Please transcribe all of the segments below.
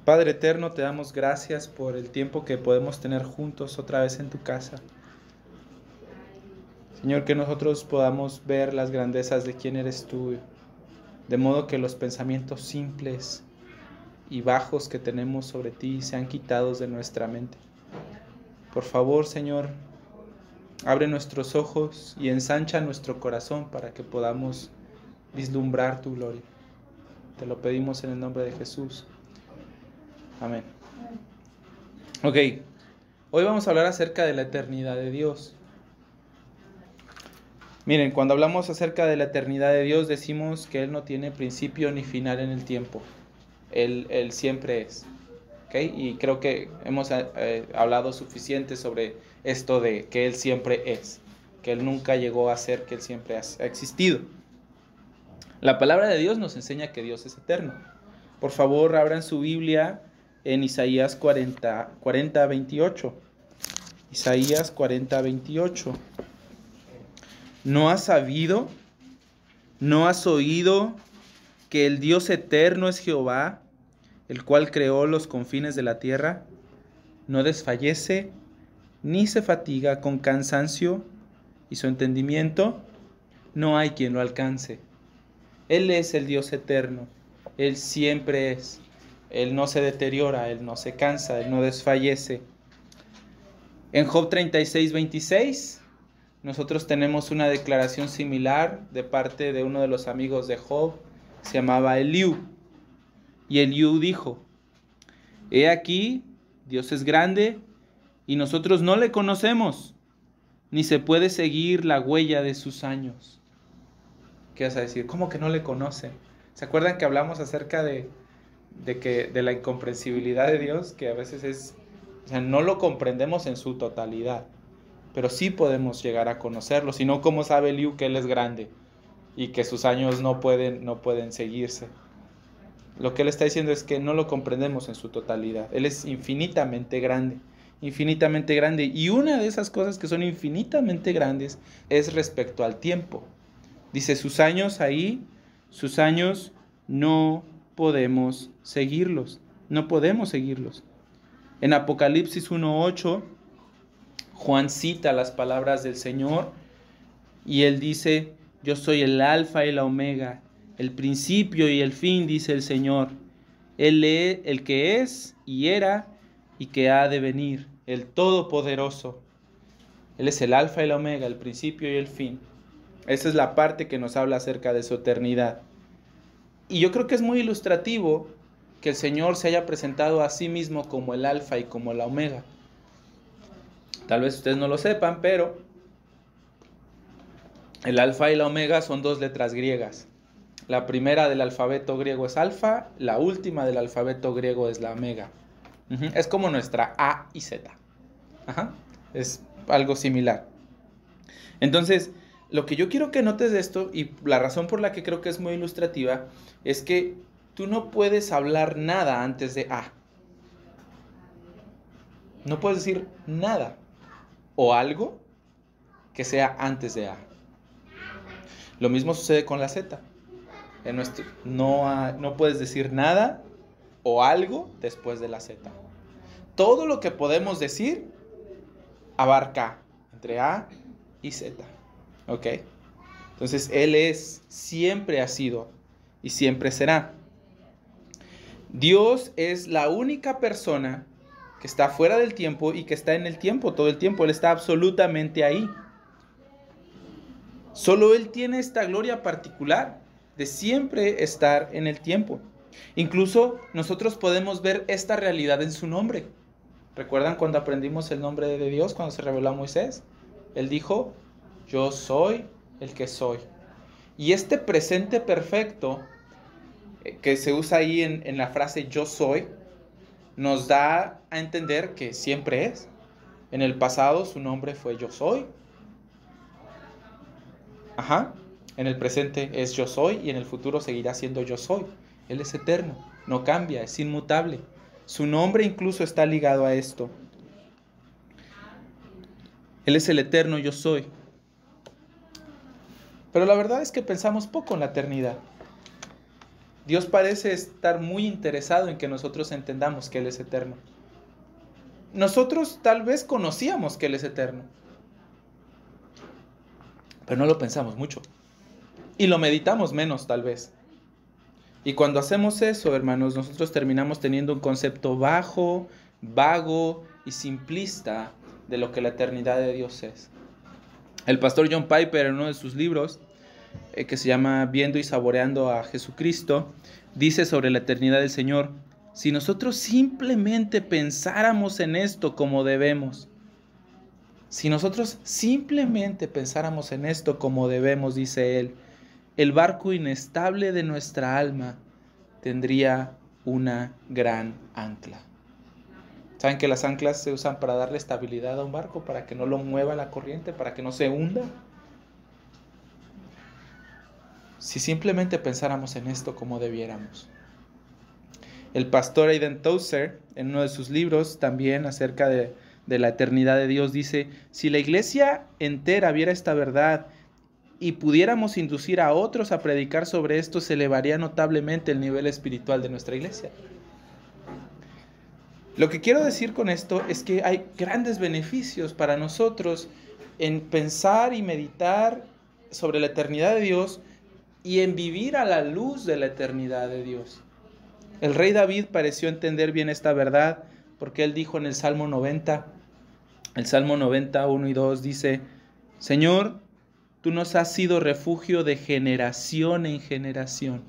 Padre eterno, te damos gracias por el tiempo que podemos tener juntos otra vez en tu casa. Señor, que nosotros podamos ver las grandezas de quién eres tú, de modo que los pensamientos simples y bajos que tenemos sobre ti sean quitados de nuestra mente. Por favor, Señor, abre nuestros ojos y ensancha nuestro corazón para que podamos vislumbrar tu gloria. Te lo pedimos en el nombre de Jesús. Amén. Ok, hoy vamos a hablar acerca de la eternidad de Dios. Miren, cuando hablamos acerca de la eternidad de Dios, decimos que Él no tiene principio ni final en el tiempo. Él siempre es. ¿Okay? Y creo que hemos hablado suficiente sobre esto de que Él siempre es. Que Él nunca llegó a ser, que Él siempre ha existido. La palabra de Dios nos enseña que Dios es eterno. Por favor, abran su Biblia en Isaías 40:28. Isaías 40:28. ¿No has sabido, no has oído que el Dios eterno es Jehová, el cual creó los confines de la tierra? No desfallece, ni se fatiga con cansancio, y su entendimiento no hay quien lo alcance. Él es el Dios eterno, Él siempre es. Él no se deteriora, Él no se cansa, Él no desfallece. En Job 36:26, nosotros tenemos una declaración similar de parte de uno de los amigos de Job, se llamaba Eliú. Y Eliú dijo: He aquí, Dios es grande y nosotros no le conocemos, ni se puede seguir la huella de sus años. ¿Qué vas a decir? ¿Cómo que no le conocen? ¿Se acuerdan que hablamos acerca de la incomprensibilidad de Dios? Que a veces no lo comprendemos en su totalidad, pero sí podemos llegar a conocerlo. Si no, ¿cómo sabe Eliú que Él es grande y que sus años no pueden seguirse? Lo que Él está diciendo es que no lo comprendemos en su totalidad. Él es infinitamente grande. Y una de esas cosas que son infinitamente grandes es respecto al tiempo. Dice, sus años no podemos seguirlos. No podemos seguirlos. En Apocalipsis 1:8, Juan cita las palabras del Señor y él dice: Yo soy el alfa y la omega, el principio y el fin, dice el Señor. Él es el que es y era y que ha de venir, el Todopoderoso. Él es el alfa y la omega, el principio y el fin. Esa es la parte que nos habla acerca de su eternidad. Y yo creo que es muy ilustrativo que el Señor se haya presentado a sí mismo como el alfa y como la omega. Tal vez ustedes no lo sepan, pero el alfa y la omega son dos letras griegas. La primera del alfabeto griego es alfa, la última del alfabeto griego es la omega. Es como nuestra A y Z. Es algo similar. Entonces, lo que yo quiero que notes de esto, y la razón por la que creo que es muy ilustrativa, es que tú no puedes hablar nada antes de A. No puedes decir nada o algo que sea antes de A. Lo mismo sucede con la Z. No puedes decir nada o algo después de la Z. Todo lo que podemos decir abarca entre A y Z. ¿Ok? Entonces, Él siempre ha sido y siempre será. Dios es la única persona que está fuera del tiempo y que está en el tiempo todo el tiempo. Él está absolutamente ahí. Solo Él tiene esta gloria particular de siempre estar en el tiempo. Incluso nosotros podemos ver esta realidad en su nombre. ¿Recuerdan cuando aprendimos el nombre de Dios, cuando se reveló a Moisés? Él dijo: Yo soy el que soy. Y este presente perfecto que se usa ahí en la frase yo soy, nos da a entender que siempre es. En el pasado su nombre fue yo soy. En el presente es yo soy y en el futuro seguirá siendo yo soy. Él es eterno, no cambia, es inmutable. Su nombre incluso está ligado a esto. Él es el eterno yo soy. Pero la verdad es que pensamos poco en la eternidad. Dios parece estar muy interesado en que nosotros entendamos que Él es eterno. Nosotros tal vez conocíamos que Él es eterno, pero no lo pensamos mucho. Y lo meditamos menos tal vez. Y cuando hacemos eso, hermanos, nosotros terminamos teniendo un concepto bajo, vago y simplista de lo que la eternidad de Dios es. El pastor John Piper, en uno de sus libros, que se llama Viendo y Saboreando a Jesucristo, dice sobre la eternidad del Señor: si nosotros simplemente pensáramos en esto como debemos, dice él, el barco inestable de nuestra alma tendría una gran ancla. ¿Saben que las anclas se usan para darle estabilidad a un barco, para que no lo mueva la corriente, para que no se hunda? Si simplemente pensáramos en esto como debiéramos. El pastor Aidan Tozer, en uno de sus libros también acerca de la eternidad de Dios, dice: si la iglesia entera viera esta verdad y pudiéramos inducir a otros a predicar sobre esto, se elevaría notablemente el nivel espiritual de nuestra iglesia. Lo que quiero decir con esto es que hay grandes beneficios para nosotros en pensar y meditar sobre la eternidad de Dios y en vivir a la luz de la eternidad de Dios. El rey David pareció entender bien esta verdad, porque él dijo en el Salmo 90, el Salmo 90, 1 y 2 dice: Señor, tú nos has sido refugio de generación en generación.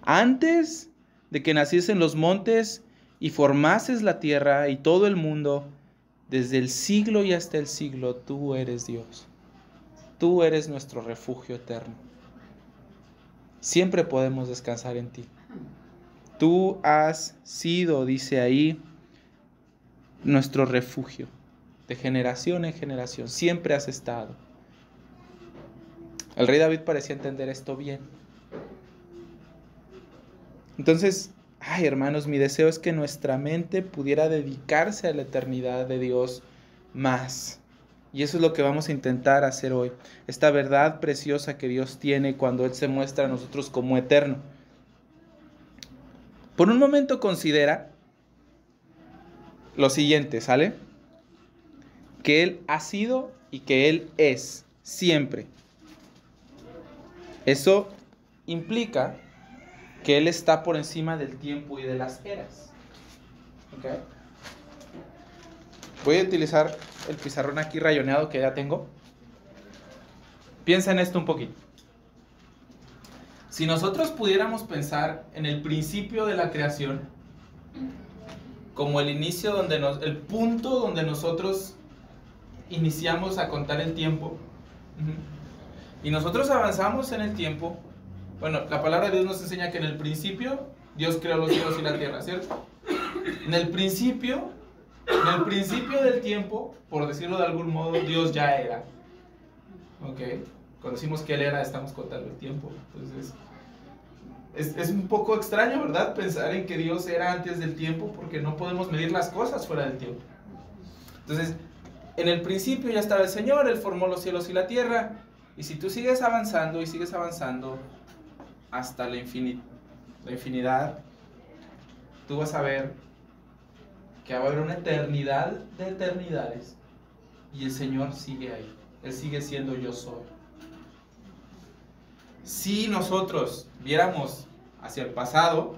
Antes de que naciesen los montes y formases la tierra y todo el mundo, desde el siglo y hasta el siglo, tú eres Dios. Tú eres nuestro refugio eterno. Siempre podemos descansar en ti. Tú has sido, dice ahí, nuestro refugio de generación en generación. Siempre has estado. El rey David parecía entender esto bien. Entonces, hermanos, mi deseo es que nuestra mente pudiera dedicarse a la eternidad de Dios más. Y eso es lo que vamos a intentar hacer hoy. Esta verdad preciosa que Dios tiene cuando Él se muestra a nosotros como eterno. Por un momento considera lo siguiente, ¿sale? Que Él ha sido y que Él es siempre. Eso implica que Él está por encima del tiempo y de las eras. ¿Okay? Voy a utilizar el pizarrón aquí rayoneado que ya tengo. Piensa en esto un poquito. Si nosotros pudiéramos pensar en el principio de la creación como el inicio el punto donde nosotros iniciamos a contar el tiempo, y nosotros avanzamos en el tiempo. Bueno, la palabra de Dios nos enseña que en el principio Dios creó los cielos y la tierra, ¿cierto? En el principio del tiempo, por decirlo de algún modo, Dios ya era. ¿Ok? Cuando decimos que Él era, estamos contando el tiempo. Entonces, es un poco extraño, ¿verdad? Pensar en que Dios era antes del tiempo, porque no podemos medir las cosas fuera del tiempo. Entonces, en el principio ya estaba el Señor, Él formó los cielos y la tierra. Y si tú sigues avanzando y sigues avanzando hasta la infinidad, tú vas a ver que va a haber una eternidad de eternidades y el Señor sigue ahí. Él sigue siendo yo soy. Si nosotros viéramos hacia el pasado,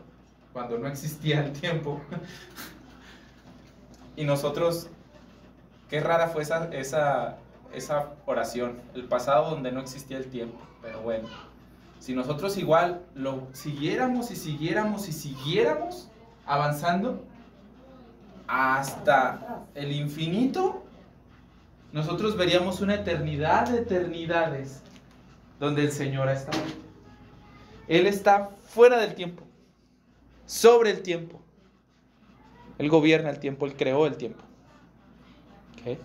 cuando no existía el tiempo, y nosotros, qué rara fue esa oración, el pasado donde no existía el tiempo, pero bueno. Si nosotros igual lo siguiéramos avanzando hasta el infinito, nosotros veríamos una eternidad de eternidades donde el Señor ha estado. Él está fuera del tiempo, sobre el tiempo. Él gobierna el tiempo, Él creó el tiempo. ¿Okay?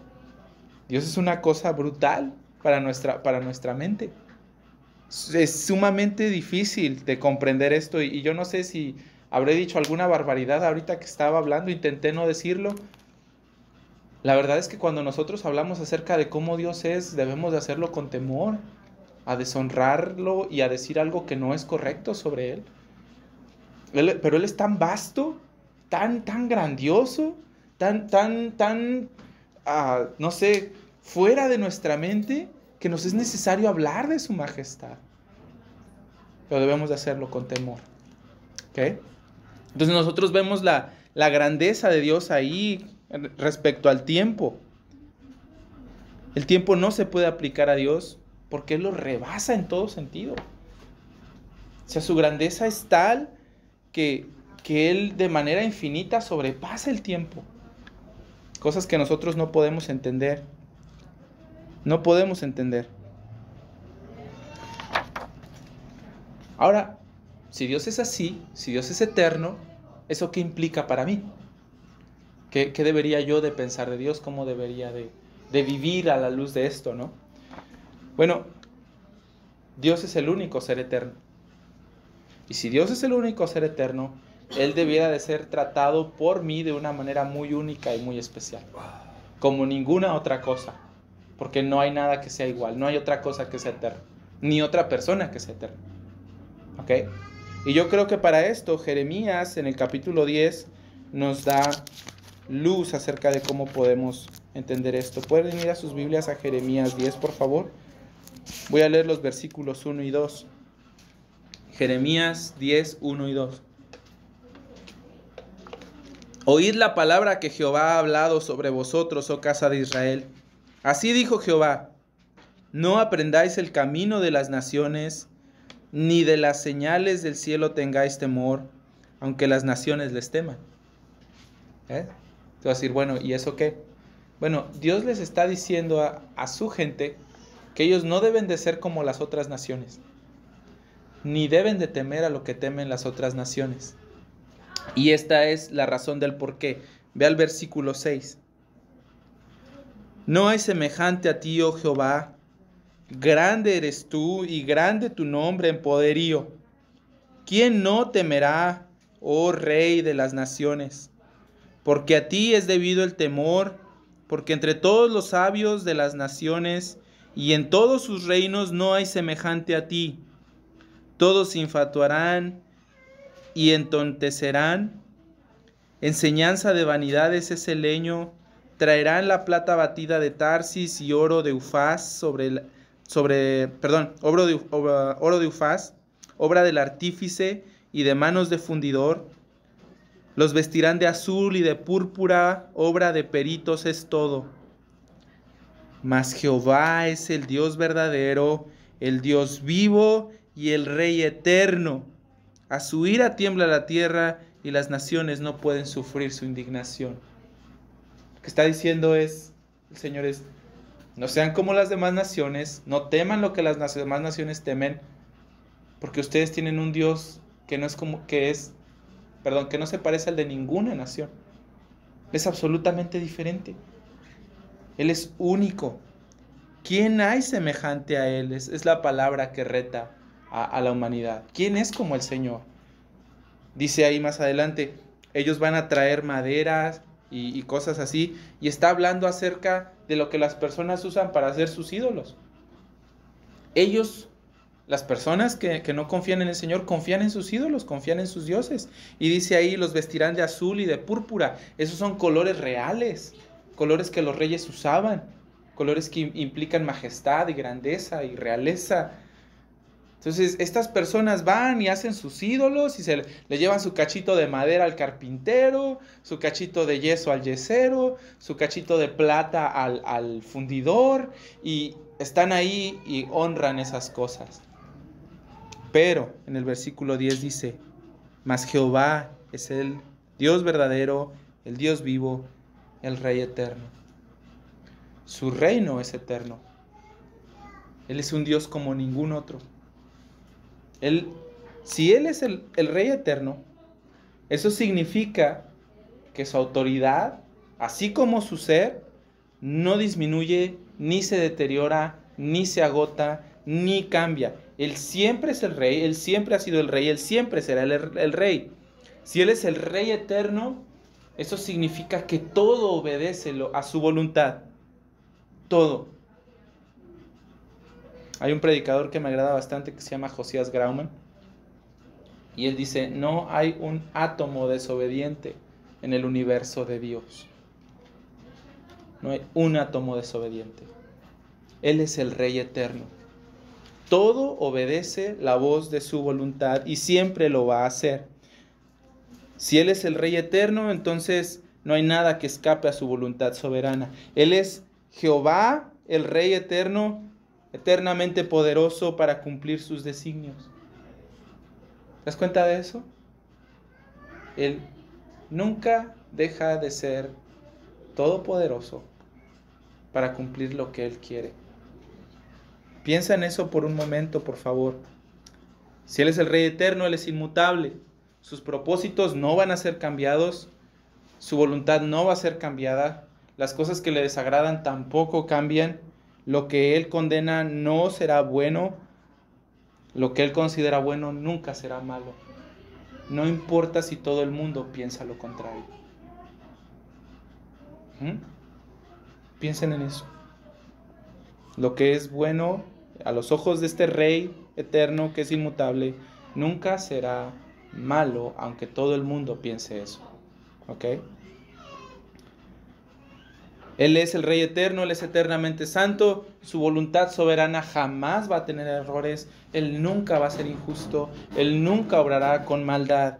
Dios es una cosa brutal para nuestra mente. Es sumamente difícil de comprender esto y yo no sé si habré dicho alguna barbaridad ahorita que estaba hablando, intenté no decirlo. La verdad es que cuando nosotros hablamos acerca de cómo Dios es, debemos de hacerlo con temor, a deshonrarlo y a decir algo que no es correcto sobre Él. Pero Él es tan vasto, tan grandioso, no sé, fuera de nuestra mente, que nos es necesario hablar de su majestad. Pero debemos de hacerlo con temor. ¿Ok? Entonces nosotros vemos la grandeza de Dios ahí respecto al tiempo. El tiempo no se puede aplicar a Dios porque Él lo rebasa en todo sentido. O sea, su grandeza es tal que Él de manera infinita sobrepasa el tiempo. Cosas que nosotros no podemos entender. No podemos entender. Ahora, si Dios es así, si Dios es eterno, ¿eso qué implica para mí? ¿Qué debería yo de pensar de Dios? ¿Cómo debería de vivir a la luz de esto, no? Bueno, Dios es el único ser eterno. Y si Dios es el único ser eterno, Él debiera de ser tratado por mí de una manera muy única y muy especial. Como ninguna otra cosa. Porque no hay nada que sea igual. No hay otra cosa que sea eterna. Ni otra persona que sea eterna. ¿Ok? Y yo creo que para esto Jeremías en el capítulo 10 nos da luz acerca de cómo podemos entender esto. ¿Pueden ir a sus Biblias a Jeremías 10, por favor? Voy a leer los versículos 1 y 2. Jeremías 10, 1 y 2. Oíd la palabra que Jehová ha hablado sobre vosotros, oh casa de Israel. Así dijo Jehová: no aprendáis el camino de las naciones, ni de las señales del cielo tengáis temor, aunque las naciones les teman. Te vas a decir, bueno, ¿y eso qué? Bueno, Dios les está diciendo a su gente que ellos no deben de ser como las otras naciones, ni deben de temer a lo que temen las otras naciones. Y esta es la razón del por qué. Ve al versículo 6. No hay semejante a ti, oh Jehová. Grande eres tú y grande tu nombre en poderío. ¿Quién no temerá, oh Rey de las naciones? Porque a ti es debido el temor, porque entre todos los sabios de las naciones y en todos sus reinos no hay semejante a ti. Todos se infatuarán y entontecerán. Enseñanza de vanidades es el leño. Traerán la plata batida de Tarsis y oro de Ufaz oro de Ufaz, obra del artífice y de manos de fundidor. Los vestirán de azul y de púrpura, obra de peritos es todo. Mas Jehová es el Dios verdadero, el Dios vivo y el Rey eterno. A su ira tiembla la tierra y las naciones no pueden sufrir su indignación. Lo que está diciendo el Señor es, no sean como las demás naciones, no teman lo que las demás naciones temen, porque ustedes tienen un Dios que no se parece al de ninguna nación. Es absolutamente diferente. Él es único. ¿Quién hay semejante a Él? Es la palabra que reta a la humanidad. ¿Quién es como el Señor? Dice ahí más adelante, ellos van a traer maderas y cosas así, y está hablando acerca de lo que las personas usan para hacer sus ídolos. Ellos, las personas que no confían en el Señor, confían en sus ídolos, confían en sus dioses. Y dice ahí, los vestirán de azul y de púrpura. Esos son colores reales, colores que los reyes usaban, colores que implican majestad y grandeza y realeza. Entonces estas personas van y hacen sus ídolos y le llevan su cachito de madera al carpintero, su cachito de yeso al yesero, su cachito de plata al fundidor, y están ahí y honran esas cosas. Pero en el versículo 10 dice, mas Jehová es el Dios verdadero, el Dios vivo, el Rey eterno. Su reino es eterno. Él es un Dios como ningún otro. Si Él es el Rey eterno, eso significa que su autoridad, así como su ser, no disminuye, ni se deteriora, ni se agota, ni cambia. Él siempre es el Rey, Él siempre ha sido el Rey, Él siempre será el Rey. Si Él es el Rey eterno, eso significa que todo obedece a su voluntad. Todo. Hay un predicador que me agrada bastante que se llama Josías Grauman. Y él dice, no hay un átomo desobediente en el universo de Dios. No hay un átomo desobediente. Él es el Rey eterno. Todo obedece la voz de su voluntad y siempre lo va a hacer. Si Él es el Rey eterno, entonces no hay nada que escape a su voluntad soberana. Él es Jehová, el Rey eterno, eternamente poderoso para cumplir sus designios. ¿Te das cuenta de eso? Él nunca deja de ser todopoderoso para cumplir lo que Él quiere. Piensa en eso por un momento, por favor. Si Él es el Rey eterno, Él es inmutable. Sus propósitos no van a ser cambiados. Su voluntad no va a ser cambiada. Las cosas que le desagradan tampoco cambian. Lo que Él condena no será bueno. Lo que Él considera bueno nunca será malo. No importa si todo el mundo piensa lo contrario. Piensen en eso. Lo que es bueno a los ojos de este Rey eterno que es inmutable, nunca será malo, aunque todo el mundo piense eso. ¿Ok? Él es el Rey eterno, Él es eternamente santo, su voluntad soberana jamás va a tener errores, Él nunca va a ser injusto, Él nunca obrará con maldad.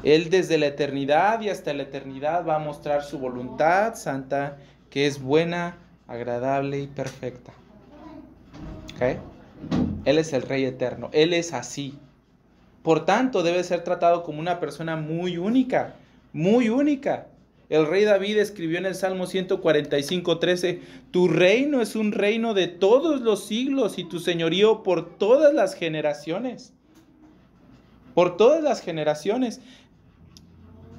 Él desde la eternidad y hasta la eternidad va a mostrar su voluntad santa, que es buena, agradable y perfecta. ¿Ok? Él es el Rey eterno, Él es así. Por tanto, debe ser tratado como una persona muy única, muy única. El rey David escribió en el Salmo 145:13, tu reino es un reino de todos los siglos y tu señorío por todas las generaciones. Por todas las generaciones.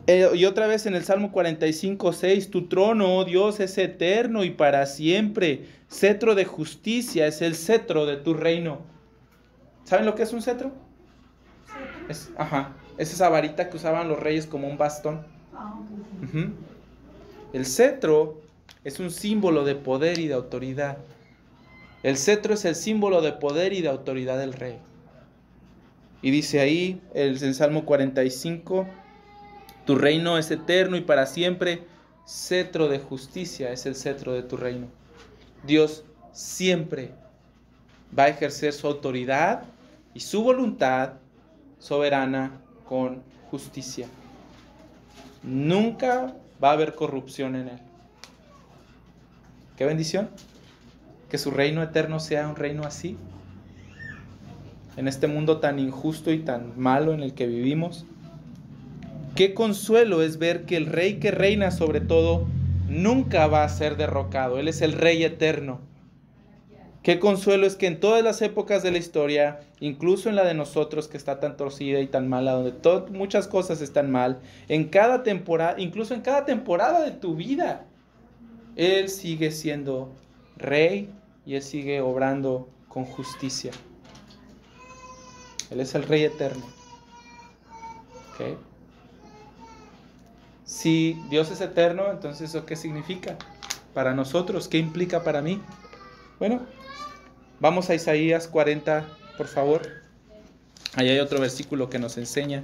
Y otra vez en el Salmo 45:6, tu trono, oh Dios, es eterno y para siempre. Cetro de justicia es el cetro de tu reino. ¿Saben lo que es un cetro? Es esa varita que usaban los reyes como un bastón. El cetro es un símbolo de poder y de autoridad. El cetro es el símbolo de poder y de autoridad del rey. Y dice ahí, el Salmo 45, tu reino es eterno y para siempre, cetro de justicia es el cetro de tu reino. Dios siempre va a ejercer su autoridad y su voluntad soberana con justicia. Nunca va a haber corrupción en Él. ¡Qué bendición! Que su reino eterno sea un reino así. En este mundo tan injusto y tan malo en el que vivimos. Qué consuelo es ver que el Rey que reina sobre todo nunca va a ser derrocado. Él es el Rey eterno. Qué consuelo es que en todas las épocas de la historia, incluso en la de nosotros que está tan torcida y tan mala, donde muchas cosas están mal, en cada temporada, incluso en cada temporada de tu vida, Él sigue siendo Rey y Él sigue obrando con justicia. Él es el Rey eterno. ¿Okay? Si Dios es eterno, entonces ¿eso qué significa para nosotros? ¿Qué implica para mí? Bueno, vamos a Isaías 40, por favor. Ahí hay otro versículo que nos enseña.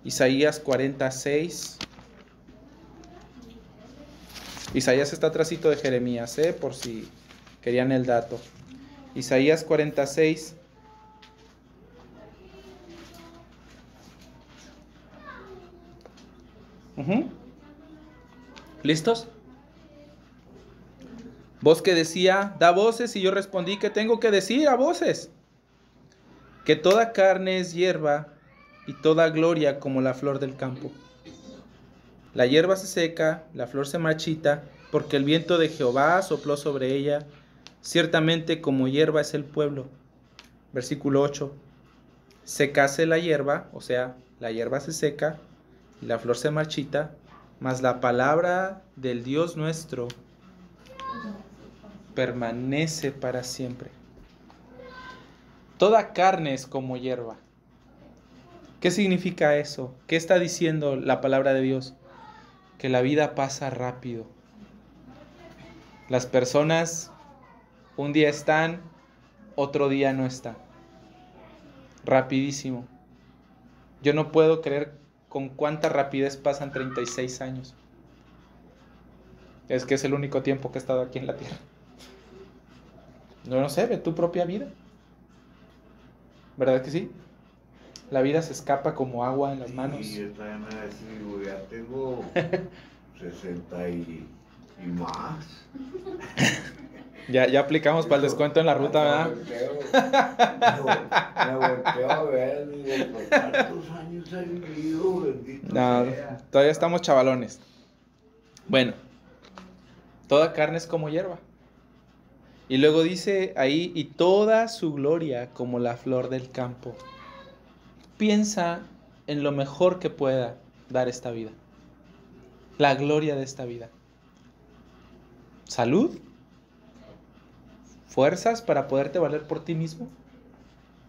Isaías 46. Isaías está atrásito de Jeremías, por si querían el dato. Isaías 46. ¿Listos? Voz que decía, da voces, y yo respondí, ¿qué tengo que decir a voces? Que toda carne es hierba y toda gloria como la flor del campo. La hierba se seca, la flor se marchita, porque el viento de Jehová sopló sobre ella. Ciertamente como hierba es el pueblo. Versículo 8. Secase la hierba, o sea, la hierba se seca y la flor se marchita, mas la palabra del Dios nuestro permanece para siempre. Toda carne es como hierba. ¿Qué significa eso? ¿Qué está diciendo la palabra de Dios? Que la vida pasa rápido. Las personas un día están, otro día no están. Rapidísimo. Yo no puedo creer con cuánta rapidez pasan 36 años. Es que es el único tiempo que he estado aquí en la tierra. No sé, ve tu propia vida. ¿Verdad que sí? La vida se escapa como agua en las manos. Sí, yo también me digo, ya tengo 60 y más. Ya aplicamos para el descuento en la ruta, ¿verdad? Me volteo a ver, digo, ¿por cuántos años he vivido? Bendito sea. Todavía estamos chavalones. Bueno, toda carne es como hierba. Y luego dice ahí, y toda su gloria como la flor del campo. Piensa en lo mejor que pueda dar esta vida. La gloria de esta vida. Salud. Fuerzas para poderte valer por ti mismo.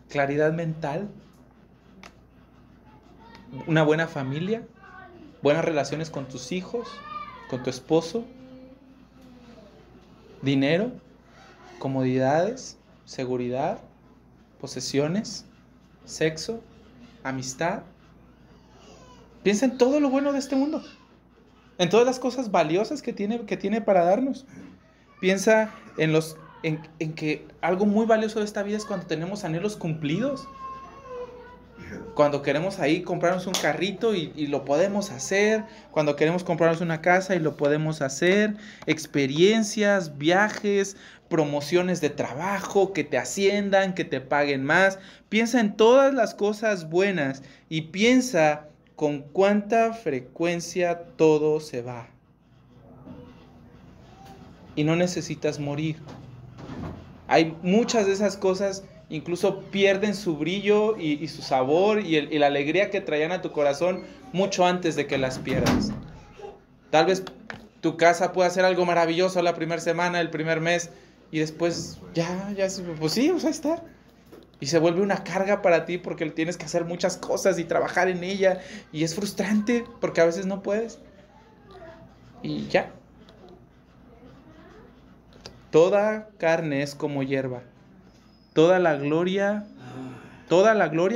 Claridad mental. Una buena familia. Buenas relaciones con tus hijos, con tu esposo. Dinero. Comodidades. Seguridad. Posesiones. Sexo. Amistad. Piensa en todo lo bueno de este mundo. En todas las cosas valiosas que tiene para darnos. Piensa en que algo muy valioso de esta vida es cuando tenemos anhelos cumplidos. Cuando queremos ahí comprarnos un carrito y lo podemos hacer. Cuando queremos comprarnos una casa y lo podemos hacer. Experiencias, viajes, promociones de trabajo, que te asciendan, que te paguen más. Piensa en todas las cosas buenas y piensa con cuánta frecuencia todo se va. Y no necesitas morir. Hay muchas de esas cosas incluso pierden su brillo y su sabor y la alegría que traían a tu corazón mucho antes de que las pierdas. Tal vez tu casa pueda ser algo maravilloso la primera semana, el primer mes, y después pues sí, ahí está. Y se vuelve una carga para ti porque tienes que hacer muchas cosas y trabajar en ella. Y es frustrante porque a veces no puedes. Y ya. Toda carne es como hierba. Toda la gloria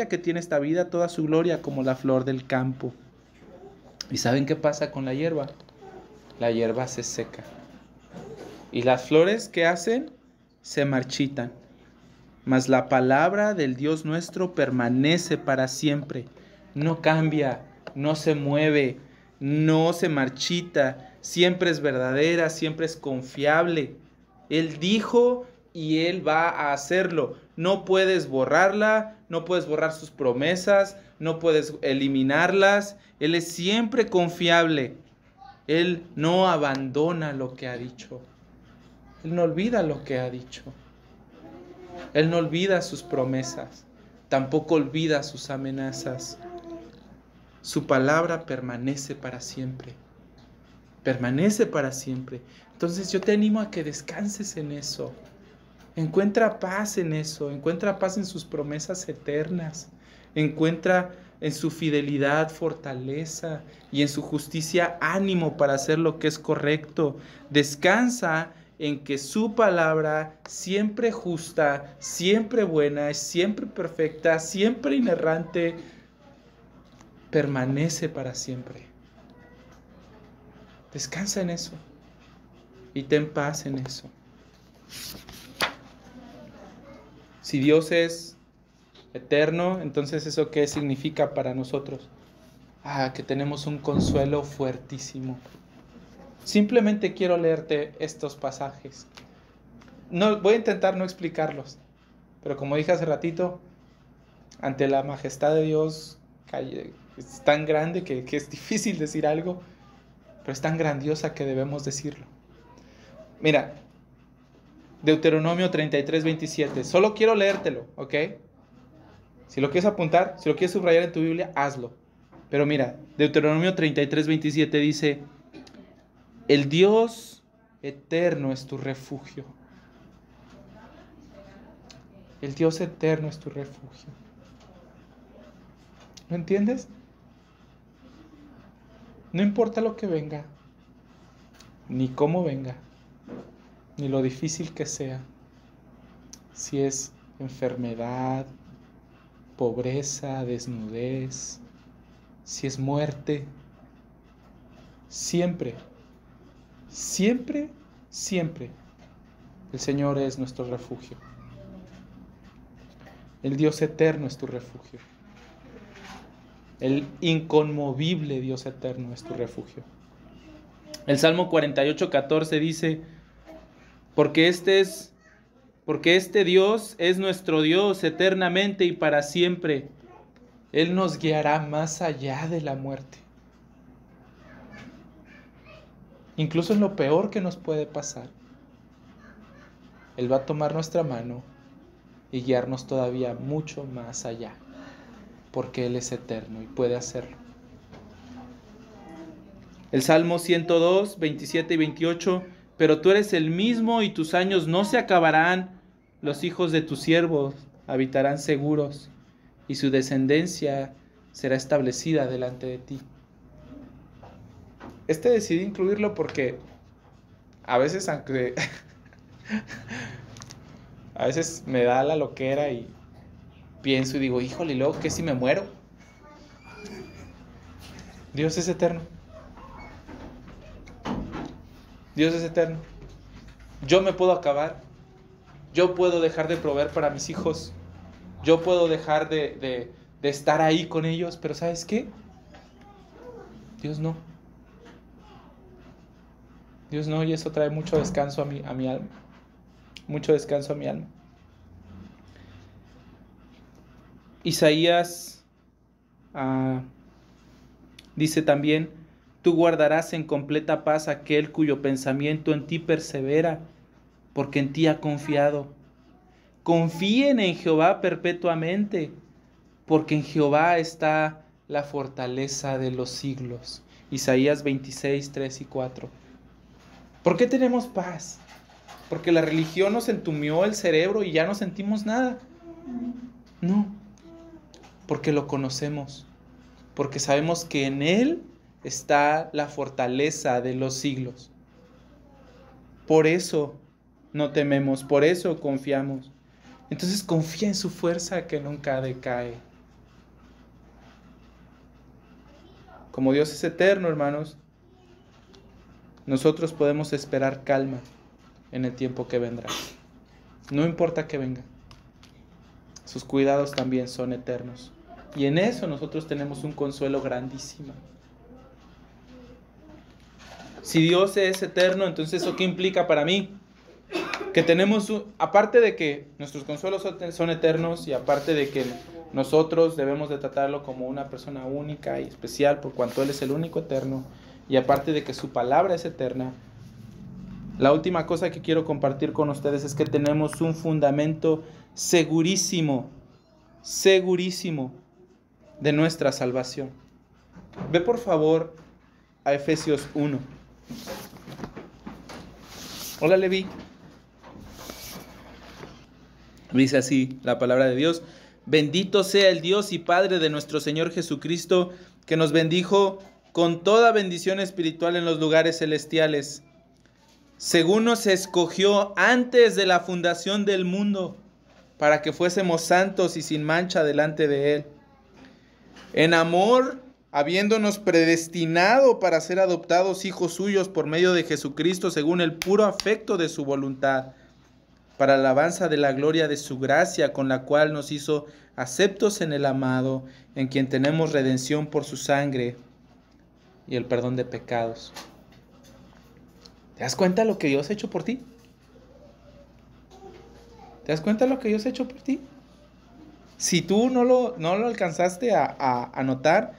que tiene esta vida, toda su gloria como la flor del campo. ¿Y saben qué pasa con la hierba? La hierba se seca. Y las flores que hacen se marchitan. Mas la palabra del Dios nuestro permanece para siempre. No cambia, no se mueve, no se marchita. Siempre es verdadera, siempre es confiable. Él dijo y Él va a hacerlo. No puedes borrarla, no puedes borrar sus promesas, no puedes eliminarlas. Él es siempre confiable. Él no abandona lo que ha dicho. Él no olvida lo que ha dicho. Él no olvida sus promesas, tampoco olvida sus amenazas. Su palabra permanece para siempre. Permanece para siempre. Entonces yo te animo a que descanses en eso. Encuentra paz en eso. Encuentra paz en sus promesas eternas. Encuentra en su fidelidad fortaleza y en su justicia ánimo para hacer lo que es correcto. Descansa en que su palabra, siempre justa, siempre buena, siempre perfecta, siempre inerrante, permanece para siempre. Descansa en eso y ten paz en eso. Si Dios es eterno, entonces ¿eso qué significa para nosotros? Que tenemos un consuelo fuertísimo. Simplemente quiero leerte estos pasajes. No, voy a intentar no explicarlos, pero como dije hace ratito, ante la majestad de Dios es tan grande que es difícil decir algo, pero es tan grandiosa que debemos decirlo. Mira, Deuteronomio 33:27, solo quiero leértelo, ¿ok? Si lo quieres apuntar, si lo quieres subrayar en tu Biblia, hazlo. Pero mira, Deuteronomio 33:27 dice: el Dios eterno es tu refugio. El Dios eterno es tu refugio. ¿Lo entiendes? No importa lo que venga, ni cómo venga, ni lo difícil que sea. Si es enfermedad, pobreza, desnudez, si es muerte, siempre, siempre, siempre, el Señor es nuestro refugio. El Dios eterno es tu refugio. El inconmovible Dios eterno es tu refugio. El Salmo 48:14 dice, porque este Dios es nuestro Dios eternamente y para siempre. Él nos guiará más allá de la muerte. Incluso en lo peor que nos puede pasar, Él va a tomar nuestra mano y guiarnos todavía mucho más allá, porque Él es eterno y puede hacerlo. El Salmo 102, 27 y 28, pero tú eres el mismo y tus años no se acabarán, los hijos de tus siervos habitarán seguros y su descendencia será establecida delante de ti. Decidí incluirlo porque a veces, aunque a veces me da la loquera y pienso y digo, híjole, ¿y luego qué si me muero? Dios es eterno. Dios es eterno. Yo me puedo acabar. Yo puedo dejar de proveer para mis hijos. Yo puedo dejar de estar ahí con ellos. Pero ¿sabes qué? Dios no. Dios no, y eso trae mucho descanso a mi alma. Mucho descanso a mi alma. Isaías dice también, tú guardarás en completa paz aquel cuyo pensamiento en ti persevera, porque en ti ha confiado. Confíen en Jehová perpetuamente, porque en Jehová está la fortaleza de los siglos. Isaías 26, 3 y 4. ¿Por qué tenemos paz? Porque la religión nos entumió el cerebro y ya no sentimos nada. No, porque lo conocemos, porque sabemos que en Él está la fortaleza de los siglos. Por eso no tememos, por eso confiamos. Entonces confía en su fuerza que nunca decae. Como Dios es eterno, hermanos, nosotros podemos esperar calma en el tiempo que vendrá. No importa que venga. Sus cuidados también son eternos. Y en eso nosotros tenemos un consuelo grandísimo. Si Dios es eterno, entonces ¿eso qué implica para mí? Que tenemos, aparte de que nuestros consuelos son eternos y aparte de que nosotros debemos de tratarlo como una persona única y especial por cuanto Él es el único eterno y aparte de que su palabra es eterna, la última cosa que quiero compartir con ustedes es que tenemos un fundamento segurísimo, segurísimo de nuestra salvación. Ve por favor a Efesios 1. Hola Levi. Dice así la palabra de Dios. Bendito sea el Dios y Padre de nuestro Señor Jesucristo, que nos bendijo con toda bendición espiritual en los lugares celestiales, según nos escogió antes de la fundación del mundo, para que fuésemos santos y sin mancha delante de Él. En amor, habiéndonos predestinado para ser adoptados hijos suyos por medio de Jesucristo, según el puro afecto de su voluntad, para alabanza de la gloria de su gracia, con la cual nos hizo aceptos en el amado, en quien tenemos redención por su sangre y el perdón de pecados. ¿Te das cuenta lo que Dios ha hecho por ti? ¿Te das cuenta lo que Dios ha hecho por ti? Si tú no lo alcanzaste a notar,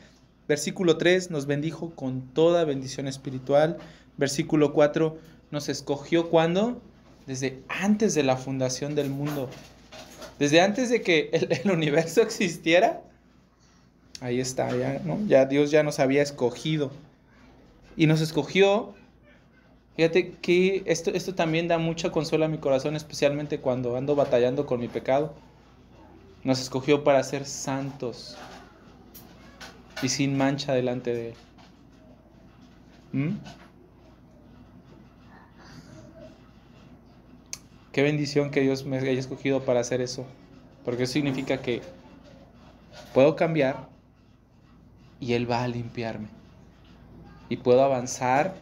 versículo 3, nos bendijo con toda bendición espiritual. Versículo 4, nos escogió ¿cuándo? Desde antes de la fundación del mundo. Desde antes de que el universo existiera. Ahí está, ya, ¿no? Ya Dios ya nos había escogido. Y nos escogió. Fíjate que esto también da mucho consuelo a mi corazón, especialmente cuando ando batallando con mi pecado. Nos escogió para ser santos y sin mancha delante de Él. Qué bendición que Dios me haya escogido para hacer eso, porque eso significa que puedo cambiar y Él va a limpiarme. Y puedo avanzar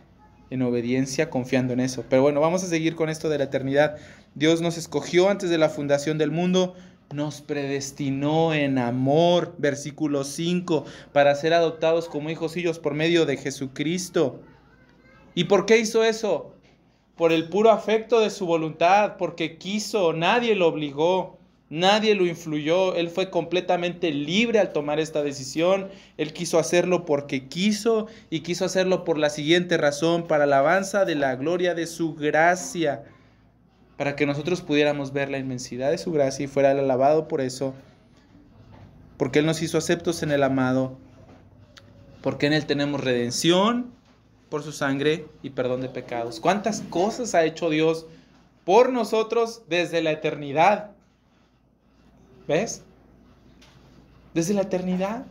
en obediencia confiando en eso. Pero bueno, vamos a seguir con esto de la eternidad. Dios nos escogió antes de la fundación del mundo, nos predestinó en amor, versículo 5, para ser adoptados como hijos suyos por medio de Jesucristo. ¿Y por qué hizo eso? Por el puro afecto de su voluntad, porque quiso, nadie lo obligó, nadie lo influyó, él fue completamente libre al tomar esta decisión, él quiso hacerlo porque quiso y quiso hacerlo por la siguiente razón, para alabanza de la gloria de su gracia, para que nosotros pudiéramos ver la inmensidad de su gracia y fuera él alabado por eso, porque él nos hizo aceptos en el amado, porque en él tenemos redención por su sangre y perdón de pecados. ¿Cuántas cosas ha hecho Dios por nosotros desde la eternidad? ¿Ves? Desde la eternidad.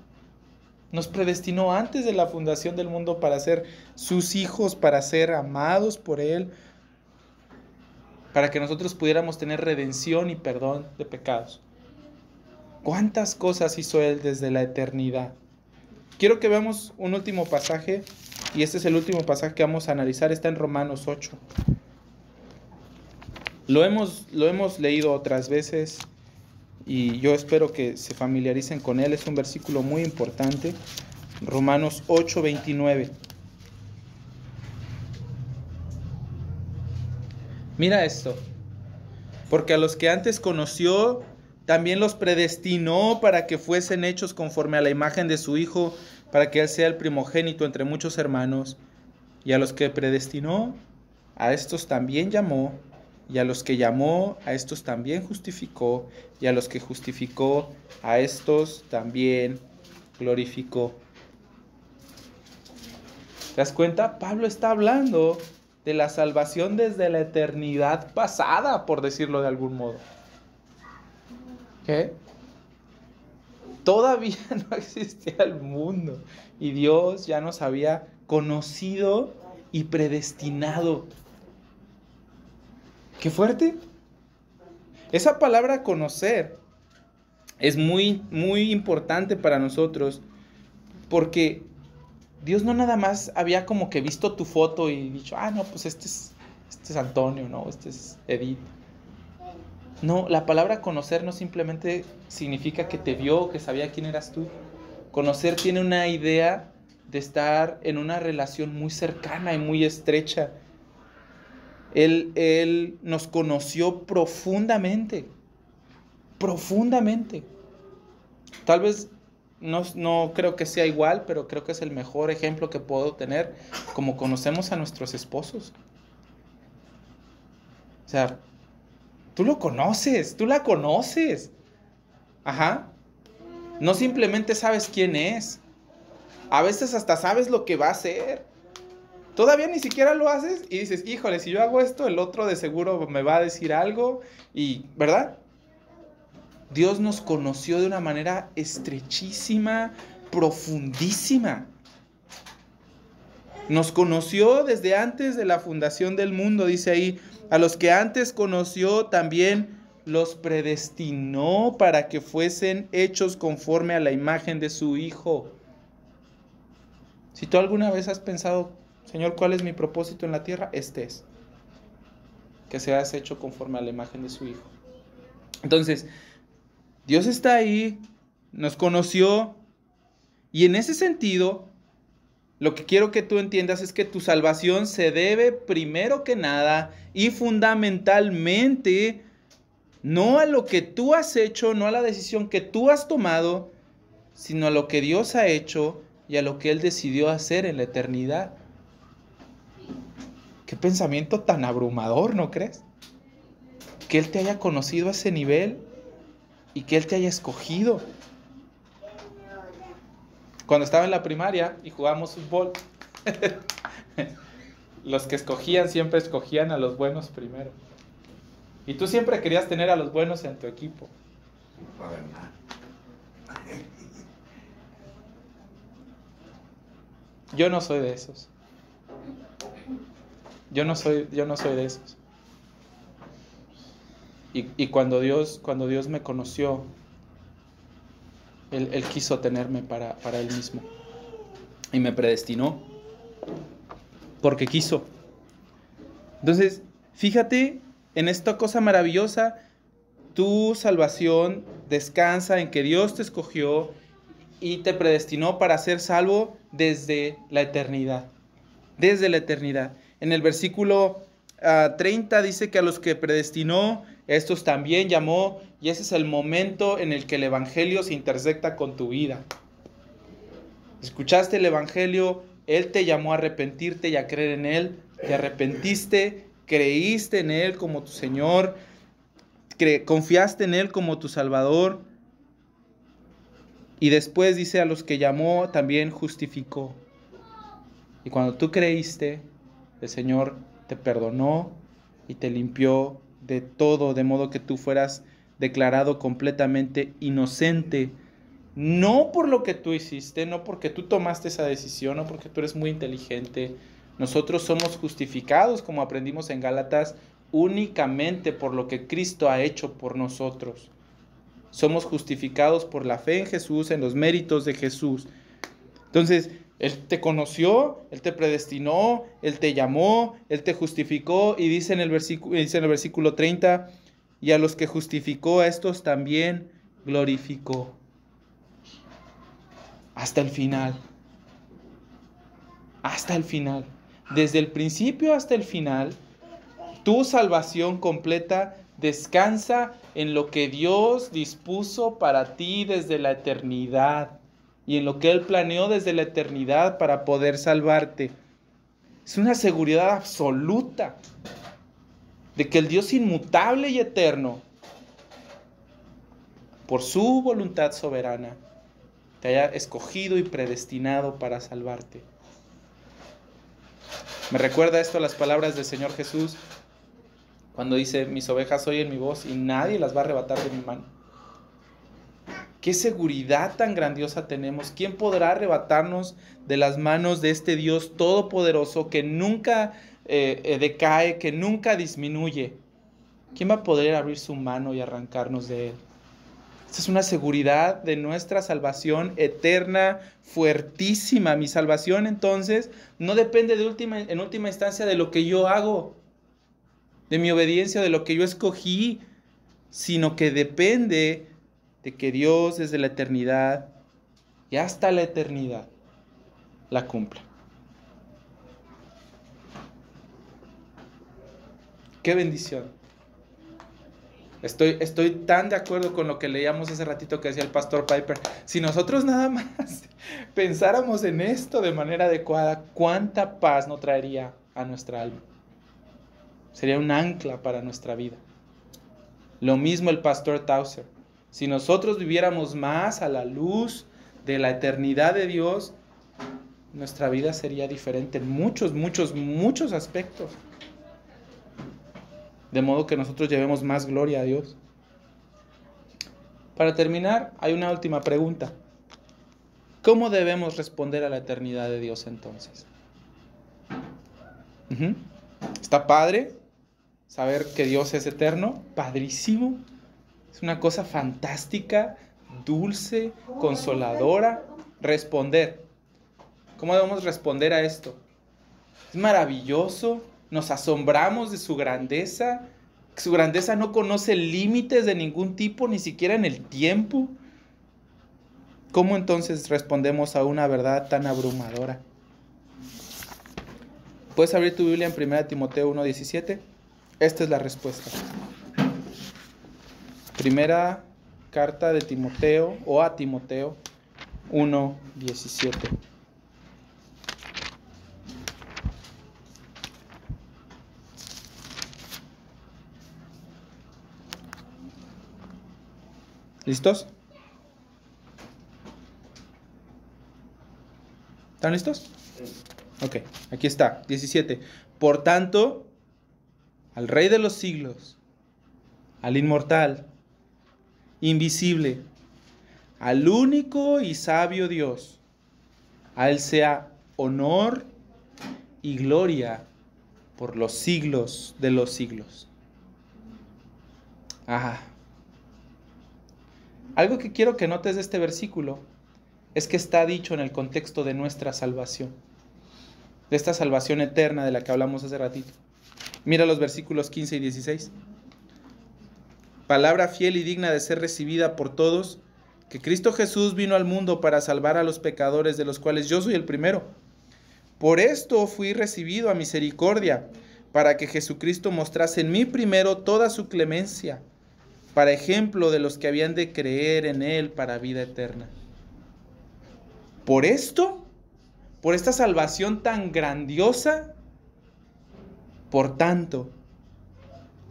Nos predestinó antes de la fundación del mundo para ser sus hijos, para ser amados por Él, para que nosotros pudiéramos tener redención y perdón de pecados. ¿Cuántas cosas hizo Él desde la eternidad? Quiero que veamos un último pasaje, y este es el último pasaje que vamos a analizar, está en Romanos 8. Lo hemos leído otras veces, y yo espero que se familiaricen con él. Es un versículo muy importante. Romanos 8:29. Mira esto. Porque a los que antes conoció, también los predestinó para que fuesen hechos conforme a la imagen de su Hijo, para que Él sea el primogénito entre muchos hermanos. Y a los que predestinó, a estos también llamó. Y a los que llamó, a estos también justificó. Y a los que justificó, a estos también glorificó. ¿Te das cuenta? Pablo está hablando de la salvación desde la eternidad pasada, por decirlo de algún modo. ¿Qué? Todavía no existía el mundo y Dios ya nos había conocido y predestinado. ¡Qué fuerte! Esa palabra conocer es muy, muy importante para nosotros, porque Dios no nada más había como que visto tu foto y dicho, no, pues este es Antonio, no, este es Edith. No, la palabra conocer no simplemente significa que te vio, que sabía quién eras tú. Conocer tiene una idea de estar en una relación muy cercana y muy estrecha. Él nos conoció profundamente. Profundamente. Tal vez no creo que sea igual, pero creo que es el mejor ejemplo que puedo tener, como conocemos a nuestros esposos. O sea, tú lo conoces, tú la conoces. Ajá. No simplemente sabes quién es. A veces hasta sabes lo que va a hacer. Todavía ni siquiera lo haces y dices, híjole, si yo hago esto, el otro de seguro me va a decir algo. Y, ¿verdad? Dios nos conoció de una manera estrechísima, profundísima. Nos conoció desde antes de la fundación del mundo, dice ahí. A los que antes conoció también los predestinó para que fuesen hechos conforme a la imagen de su Hijo. Si tú alguna vez has pensado, Señor, ¿cuál es mi propósito en la tierra? Este es. Que seas hecho conforme a la imagen de su Hijo. Entonces, Dios está ahí, nos conoció, y en ese sentido, lo que quiero que tú entiendas es que tu salvación se debe primero que nada y fundamentalmente no a lo que tú has hecho, no a la decisión que tú has tomado, sino a lo que Dios ha hecho y a lo que Él decidió hacer en la eternidad. Qué pensamiento tan abrumador, ¿no crees? Que Él te haya conocido a ese nivel y que Él te haya escogido. Cuando estaba en la primaria y jugábamos fútbol, los que escogían siempre escogían a los buenos primero. Y tú siempre querías tener a los buenos en tu equipo. Yo no soy de esos. Yo no soy de esos. Y cuando Dios me conoció, Él quiso tenerme para Él mismo. Y me predestinó porque quiso. Entonces, fíjate en esta cosa maravillosa. Tu salvación descansa en que Dios te escogió y te predestinó para ser salvo desde la eternidad. Desde la eternidad. En el versículo 30 dice que a los que predestinó, estos también llamó, y ese es el momento en el que el Evangelio se intersecta con tu vida. Escuchaste el Evangelio, Él te llamó a arrepentirte y a creer en Él, te arrepentiste, creíste en Él como tu Señor, confiaste en Él como tu Salvador, y después dice a los que llamó también justificó. Y cuando tú creíste, el Señor te perdonó y te limpió de todo, de modo que tú fueras declarado completamente inocente. No por lo que tú hiciste, no porque tú tomaste esa decisión, no porque tú eres muy inteligente. Nosotros somos justificados, como aprendimos en Gálatas, únicamente por lo que Cristo ha hecho por nosotros. Somos justificados por la fe en Jesús, en los méritos de Jesús. Entonces, Él te conoció, Él te predestinó, Él te llamó, Él te justificó, y dice en el versículo 30, y a los que justificó, a estos también glorificó. Hasta el final. Hasta el final. Desde el principio hasta el final, tu salvación completa descansa en lo que Dios dispuso para ti desde la eternidad y en lo que Él planeó desde la eternidad para poder salvarte. Es una seguridad absoluta de que el Dios inmutable y eterno, por su voluntad soberana, te haya escogido y predestinado para salvarte. Me recuerda esto a las palabras del Señor Jesús cuando dice: mis ovejas oyen mi voz y nadie las va a arrebatar de mi mano. Qué seguridad tan grandiosa tenemos. ¿Quién podrá arrebatarnos de las manos de este Dios todopoderoso que nunca decae, que nunca disminuye? ¿Quién va a poder abrir su mano y arrancarnos de Él? Esta es una seguridad de nuestra salvación eterna, fuertísima. Mi salvación, entonces, no depende en última instancia de lo que yo hago, de mi obediencia, de lo que yo escogí, sino que depende de que Dios desde la eternidad y hasta la eternidad la cumpla. ¡Qué bendición! Estoy tan de acuerdo con lo que leíamos hace ratito que decía el pastor Piper. Si nosotros nada más pensáramos en esto de manera adecuada, ¿cuánta paz no traería a nuestra alma? Sería un ancla para nuestra vida. Lo mismo el pastor Tauser. Si nosotros viviéramos más a la luz de la eternidad de Dios, nuestra vida sería diferente en muchos, muchos, muchos aspectos. De modo que nosotros llevemos más gloria a Dios. Para terminar, hay una última pregunta. ¿Cómo debemos responder a la eternidad de Dios entonces? ¿Está padre saber que Dios es eterno? Padrísimo. Es una cosa fantástica, dulce, consoladora. Responder. ¿Cómo debemos responder a esto? Es maravilloso. Nos asombramos de su grandeza. Su grandeza no conoce límites de ningún tipo, ni siquiera en el tiempo. ¿Cómo entonces respondemos a una verdad tan abrumadora? ¿Puedes abrir tu Biblia en 1 Timoteo 1:17? Esta es la respuesta. Primera carta de Timoteo o a Timoteo 1:17. ¿Listos? ¿Están listos? Ok, aquí está, 17. Por tanto, al Rey de los siglos, al inmortal, invisible, al único y sabio Dios, a Él sea honor y gloria por los siglos de los siglos. Algo que quiero que notes de este versículo es que está dicho en el contexto de nuestra salvación, de esta salvación eterna de la que hablamos hace ratito. Mira los versículos 15 y 16. Palabra fiel y digna de ser recibida por todos, que Cristo Jesús vino al mundo para salvar a los pecadores, de los cuales yo soy el primero. Por esto fui recibido a misericordia, para que Jesucristo mostrase en mí primero toda su clemencia, para ejemplo de los que habían de creer en Él para vida eterna. Por esto, por esta salvación tan grandiosa, por tanto,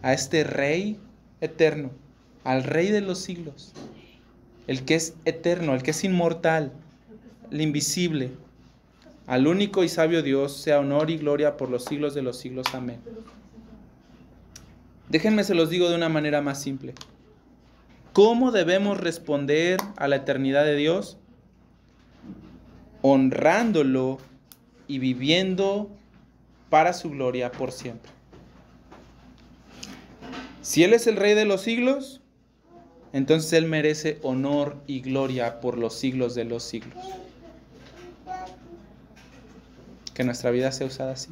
a este Rey eterno, al Rey de los siglos, el que es eterno, el que es inmortal, el invisible, al único y sabio Dios, sea honor y gloria por los siglos de los siglos. Amén. Déjenme se los digo de una manera más simple. ¿Cómo debemos responder a la eternidad de Dios? Honrándolo y viviendo para su gloria por siempre. Si Él es el Rey de los siglos, entonces Él merece honor y gloria por los siglos de los siglos. Que nuestra vida sea usada así.